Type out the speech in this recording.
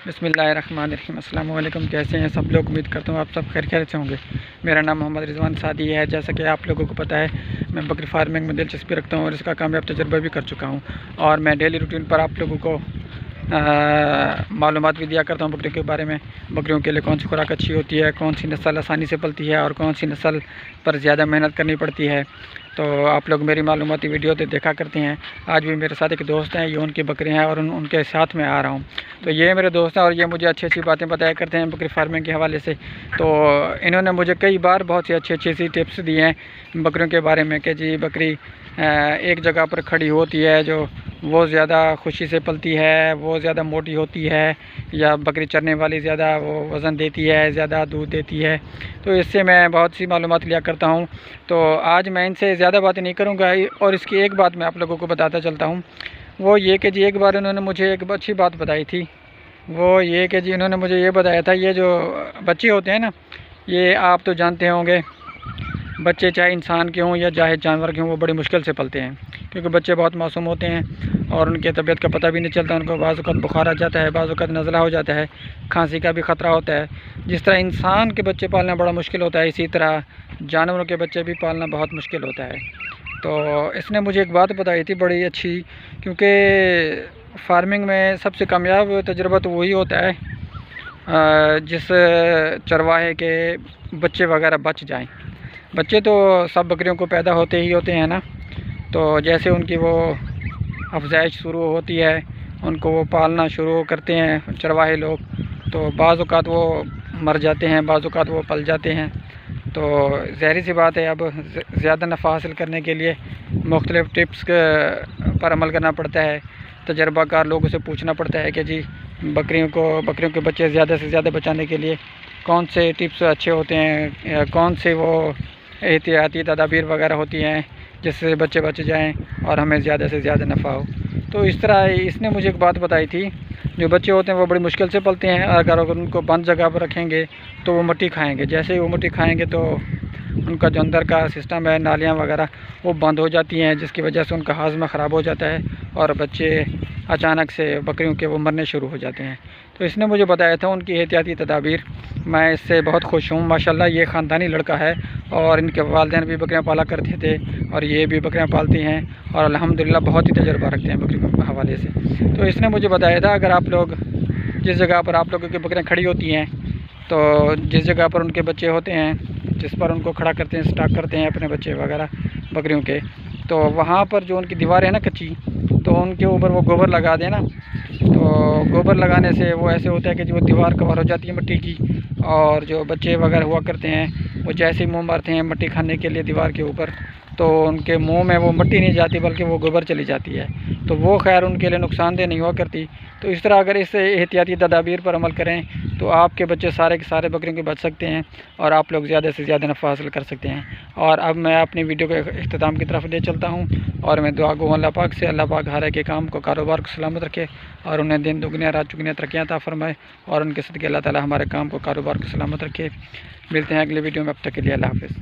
بسم اللہ الرحمن الرحیم۔ السلام علیکم، کیسے ہیں سب لوگ؟ امید کرتا ہوں آپ سب خیریت سے ہوں گے۔ میرا نام محمد رضوان سعدی ہے۔ جیسا کہ آپ لوگوں کو پتہ ہے، میں بکری فارمنگ میں دلچسپی رکھتا ہوں اور اس کا کامیاب تجربہ بھی کر چکا ہوں، اور میں ڈیلی روٹین پر آپ لوگوں کو معلومات بھی دیا کرتا ہوں بکریوں کے بارے میں۔ بکریوں کے لیے کون سی خوراک اچھی ہوتی ہے، کون سی نسل آسانی سے پلتی ہے اور کون سی نسل پر زیادہ محنت کرنی پڑتی ہے، تو آپ لوگ میری معلوماتی ویڈیو تو دیکھا کرتے ہیں۔ آج بھی میرے ساتھ ایک دوست ہیں، یہ ان کی بکریاں ہیں اور ان کے ساتھ میں آ رہا ہوں۔ تو یہ میرے دوست ہیں اور یہ مجھے اچھی باتیں بتایا کرتے ہیں بکری فارمنگ کے حوالے سے۔ تو انہوں نے مجھے کئی بار بہت سی اچھی سی ٹپس دی ہیں بکریوں کے بارے میں کہ جی بکری ایک جگہ پر کھڑی ہوتی ہے جو وہ زیادہ خوشی سے پلتی ہے، وہ زیادہ موٹی ہوتی ہے، یا بکری چرنے والی زیادہ وہ وزن دیتی ہے، زیادہ دودھ دیتی ہے۔ تو اس سے میں بہت سی معلومات لیا کرتا ہوں۔ تو آج میں ان سے زیادہ باتیں نہیں کروں گا، اور اس کی ایک بات میں آپ لوگوں کو بتاتا چلتا ہوں، وہ یہ کہ جی ایک بار انہوں نے مجھے ایک اچھی بات بتائی تھی۔ وہ یہ کہ جی انہوں نے مجھے یہ بتایا تھا، یہ جو بچے ہوتے ہیں نا، یہ آپ تو جانتے ہوں گے، بچے چاہے انسان کے ہوں یا چاہے جانور کے ہوں، وہ بڑی مشکل سے پلتے ہیں، کیونکہ بچے بہت معصوم ہوتے ہیں اور ان کی طبیعت کا پتہ بھی نہیں چلتا۔ ان کو بعض اوقات بخار آ جاتا ہے، بعض اوقات نزلہ ہو جاتا ہے، کھانسی کا بھی خطرہ ہوتا ہے۔ جس طرح انسان کے بچے پالنا بڑا مشکل ہوتا ہے، اسی طرح جانوروں کے بچے بھی پالنا بہت مشکل ہوتا ہے۔ تو اس نے مجھے ایک بات بتائی تھی بڑی اچھی، کیونکہ فارمنگ میں سب سے کامیاب تجربہ تو وہی ہوتا ہے جس چرواہے کے بچے وغیرہ بچ جائیں۔ بچے تو سب بکریوں کو پیدا ہوتے ہی ہوتے ہیں نا، تو جیسے ان کی وہ افزائش شروع ہوتی ہے، ان کو وہ پالنا شروع کرتے ہیں چرواہے لوگ، تو بعض اوقات وہ مر جاتے ہیں، بعض اوقات وہ پل جاتے ہیں۔ تو ظاہر سی بات ہے، اب زیادہ نفع حاصل کرنے کے لیے مختلف ٹپس پر عمل کرنا پڑتا ہے۔ تجربہ کار لوگوں سے پوچھنا پڑتا ہے کہ جی بکریوں کے بچے زیادہ سے زیادہ بچانے کے لیے کون سے ٹپس اچھے ہوتے ہیں، یا کون سے وہ احتیاطی تدابیر وغیرہ ہوتی ہیں جس سے بچے بچ جائیں اور ہمیں زیادہ سے زیادہ نفع ہو۔ تو اس طرح اس نے مجھے ایک بات بتائی تھی، جو بچے ہوتے ہیں وہ بڑی مشکل سے پلتے ہیں، اگر ان کو بند جگہ پر رکھیں گے تو وہ مٹی کھائیں گے۔ جیسے ہی وہ مٹی کھائیں گے تو ان کا جو اندر کا سسٹم ہے، نالیاں وغیرہ وہ بند ہو جاتی ہیں، جس کی وجہ سے ان کا ہاضمہ خراب ہو جاتا ہے اور بچے اچانک سے بکریوں کے وہ مرنے شروع ہو جاتے ہیں۔ تو اس نے مجھے بتایا تھا ان کی احتیاطی تدابیر، میں اس سے بہت خوش ہوں۔ ماشاءاللہ یہ خاندانی لڑکا ہے، اور ان کے والدین بھی بکریاں پالا کرتے تھے اور یہ بھی بکریاں پالتی ہیں، اور الحمدللہ بہت ہی تجربہ رکھتے ہیں بکریوں کے حوالے سے۔ تو اس نے مجھے بتایا تھا، اگر آپ لوگ جس جگہ پر آپ لوگوں کی بکریاں کھڑی ہوتی ہیں، تو جس جگہ پر ان کے بچے ہوتے ہیں، جس پر ان کو کھڑا کرتے ہیں، سٹاک کرتے ہیں اپنے بچے وغیرہ بکریوں کے، تو وہاں پر جو ان کی دیواریں ہیں نا کچی، تو ان کے اوپر وہ گوبر لگا دیں نا، تو گوبر لگانے سے وہ ایسے ہوتا ہے کہ جو دیوار کور ہو جاتی ہے مٹی کی، اور جو بچے وغیرہ ہوا کرتے ہیں وہ جیسے ہی منہ مارتے ہیں مٹی کھانے کے لیے دیوار کے اوپر، تو ان کے منہ میں وہ مٹی نہیں جاتی بلکہ وہ گوبر چلی جاتی ہے، تو وہ خیر ان کے لیے نقصان دہ نہیں ہوا کرتی۔ تو اس طرح اگر اس احتیاطی تدابیر پر عمل کریں تو آپ کے بچے سارے کے سارے بکریوں کے بچ سکتے ہیں، اور آپ لوگ زیادہ سے زیادہ نفع حاصل کر سکتے ہیں۔ اور اب میں اپنی ویڈیو کے اختتام کی طرف لے چلتا ہوں، اور میں دعا گو اللہ پاک سے، اللہ پاک ہر ایک کے کام کو، کاروبار کو سلامت رکھے، اور انہیں دن دگنیاں رات چگنیاں ترقیاں عطا فرمائے، اور ان کے صدقے اللہ تعالی ہمارے کام کو، کاروبار کو سلامت رکھے۔ ملتے ہیں اگلی ویڈیو میں، اب تک کے لیے اللہ حافظ۔